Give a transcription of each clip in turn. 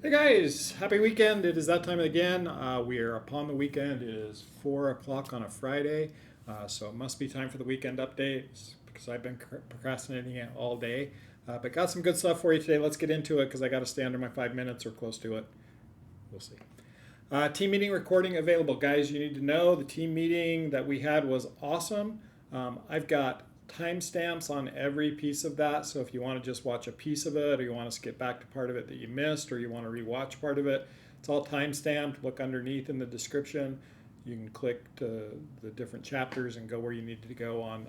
Hey guys, happy weekend. It is that time again. We are upon the weekend. It is 4 o'clock on a Friday, so it must be time for the weekend updates because I've been procrastinating it all day. But got some good stuff for you today. Let's get into it because I got to stay under my 5 minutes or close to it. We'll see. Team meeting recording available. Guys, you need to know the team meeting that we had was awesome. I've got timestamps on every piece of that. So if you want to just watch a piece of it, or you want to skip back to part of it that you missed, or you want to rewatch part of it, it's all timestamped. Look underneath in the description. You can click to the different chapters and go where you need to go on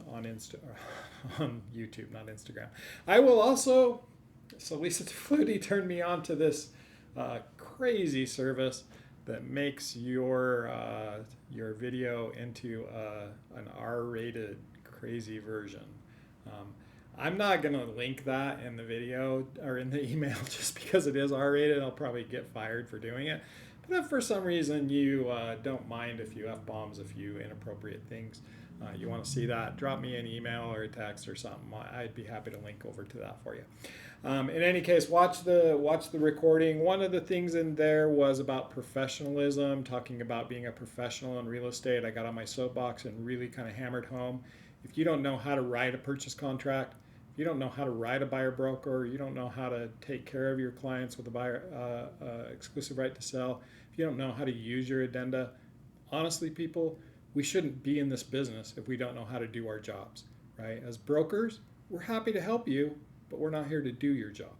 YouTube, not Instagram. I will also. So Lisa Flutie turned me on to this crazy service that makes your video into an R-rated crazy version. Um, I'm not gonna link that in the video or in the email just because it is R-rated. I'll probably get fired for doing it. But if for some reason you don't mind a few f-bombs, a few inappropriate things, you want to see that, drop me an email or a text or something. I'd be happy to link over to that for you. In any case, watch the recording. One of the things in there was about professionalism, talking about being a professional in real estate. I got on my soapbox and really kind of hammered home. If you don't know how to write a purchase contract, if you don't know how to write a buyer broker, you don't know how to take care of your clients with a buyer exclusive right to sell, if you don't know how to use your addenda, honestly, people, we shouldn't be in this business if we don't know how to do our jobs, right? As brokers, we're happy to help you, but we're not here to do your job.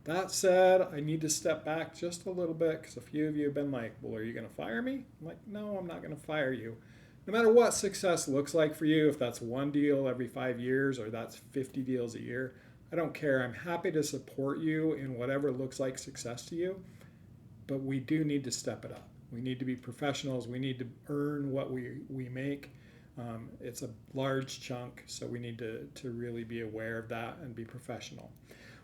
That said, I need to step back just a little bit because a few of you have been like, well, are you going to fire me? I'm like, no, I'm not going to fire you. No matter what success looks like for you, if that's one deal every 5 years or that's 50 deals a year, I don't care. I'm happy to support you in whatever looks like success to you, but we do need to step it up. We need to be professionals. We need to earn what we make. It's a large chunk, so we need to really be aware of that and be professional.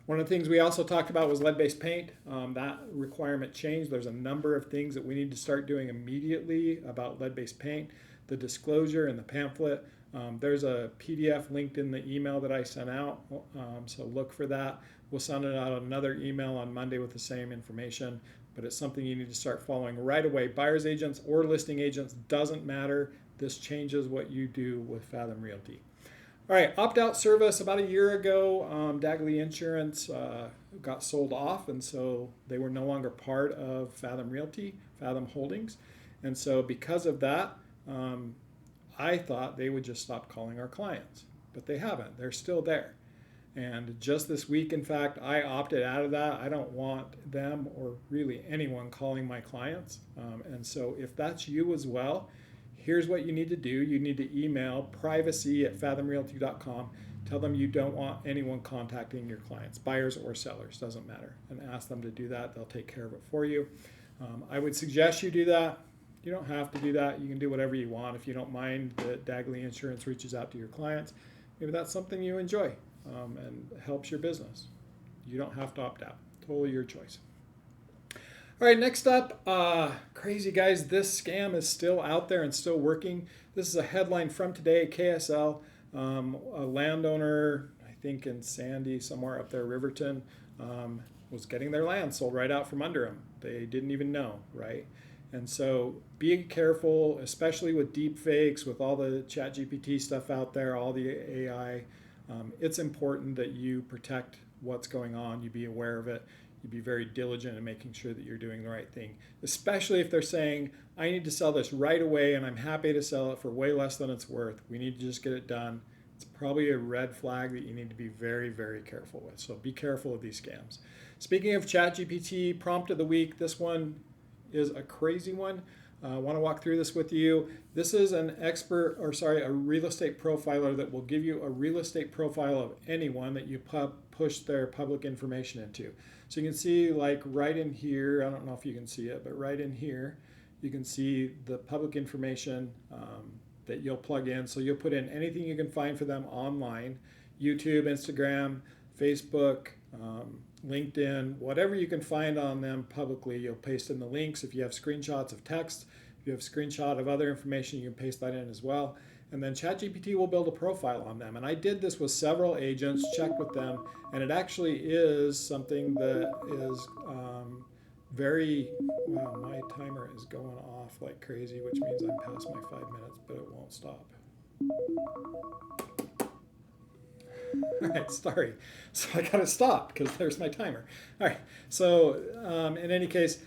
One of the things we also talked about was lead-based paint. That requirement changed. There's a number of things that we need to start doing immediately about lead-based paint. The disclosure and the pamphlet. There's a PDF linked in the email that I sent out, so look for that. We'll send it out another email on Monday with the same information, but it's something you need to start following right away. Buyer's agents or listing agents, doesn't matter. This changes what you do with Fathom Realty. All right, opt-out service. About a year ago, Dagley Insurance got sold off, and so they were no longer part of Fathom Realty, Fathom Holdings. And so because of that, I thought they would just stop calling our clients, but they haven't. They're still there. And just this week, in fact, I opted out of that. I don't want them or really anyone calling my clients. And so if that's you as well, here's what you need to do. You need to email privacy@fathomrealty.com. Tell them you don't want anyone contacting your clients, buyers or sellers, doesn't matter, and ask them to do that. They'll take care of it for you. I would suggest you do that. You don't have to do that. You can do whatever you want. If you don't mind that Dagley Insurance reaches out to your clients, maybe that's something you enjoy and helps your business. You don't have to opt out. Totally your choice. All right, next up, crazy guys, this scam is still out there and still working. This is a headline from today, KSL, a landowner, I think in Sandy, somewhere up there, Riverton, was getting their land sold right out from under them. They didn't even know, right? And so be careful, especially with deep fakes, with all the ChatGPT stuff out there, all the AI. It's important that you protect what's going on, you be aware of it, you be very diligent in making sure that you're doing the right thing, especially if they're saying, I need to sell this right away and I'm happy to sell it for way less than it's worth. We need to just get it done. It's probably a red flag that you need to be very, very careful with. So be careful of these scams. Speaking of ChatGPT, prompt of the week, this one is a crazy one. I want to walk through this with you. This is a real estate profiler that will give you a real estate profile of anyone that you push their public information into. So you can see, like right in here, I don't know if you can see it, but right in here, you can see the public information that you'll plug in. So you'll put in anything you can find for them online, YouTube, Instagram, Facebook, LinkedIn, whatever you can find on them publicly, you'll paste in the links. If you have screenshots of text, if you have screenshot of other information, you can paste that in as well. And then ChatGPT will build a profile on them. And I did this with several agents, checked with them, and it actually is something that is very, wow, my timer is going off like crazy, which means I'm past my 5 minutes, but it won't stop. All right, sorry. So I got to stop because there's my timer. All right. So in any case,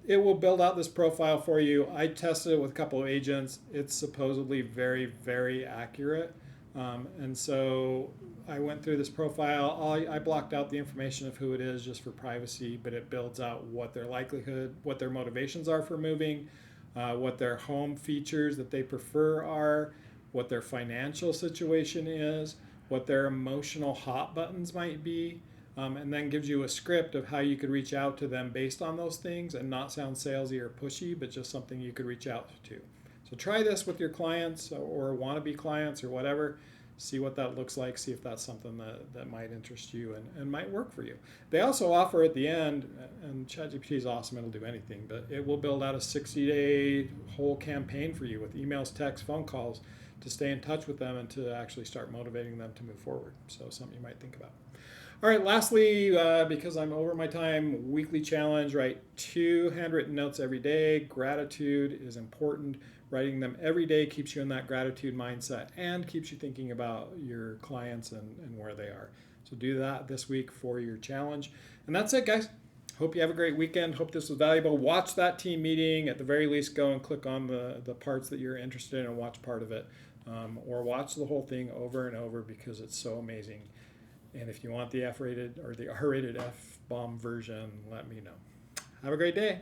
it will build out this profile for you. I tested it with a couple of agents. It's supposedly very, very accurate. And so I went through this profile. I blocked out the information of who it is just for privacy, but it builds out what their likelihood, what their motivations are for moving, what their home features that they prefer are, what their financial situation is, what their emotional hot buttons might be, and then gives you a script of how you could reach out to them based on those things and not sound salesy or pushy, but just something you could reach out to. So try this with your clients or wannabe clients or whatever. See what that looks like. See if that's something that might interest you and might work for you. They also offer at the end, and ChatGPT is awesome, it'll do anything, but it will build out a 60-day whole campaign for you with emails, texts, phone calls to stay in touch with them and to actually start motivating them to move forward. So something you might think about. All right, lastly, because I'm over my time, weekly challenge, write 2 handwritten notes every day. Gratitude is important. Writing them every day keeps you in that gratitude mindset and keeps you thinking about your clients and where they are. So do that this week for your challenge. And that's it, guys. Hope you have a great weekend. Hope this was valuable. Watch that team meeting. At the very least, go and click on the parts that you're interested in and watch part of it. Or watch the whole thing over and over because it's so amazing. And if you want the F-rated or the R-rated F-bomb version, let me know. Have a great day.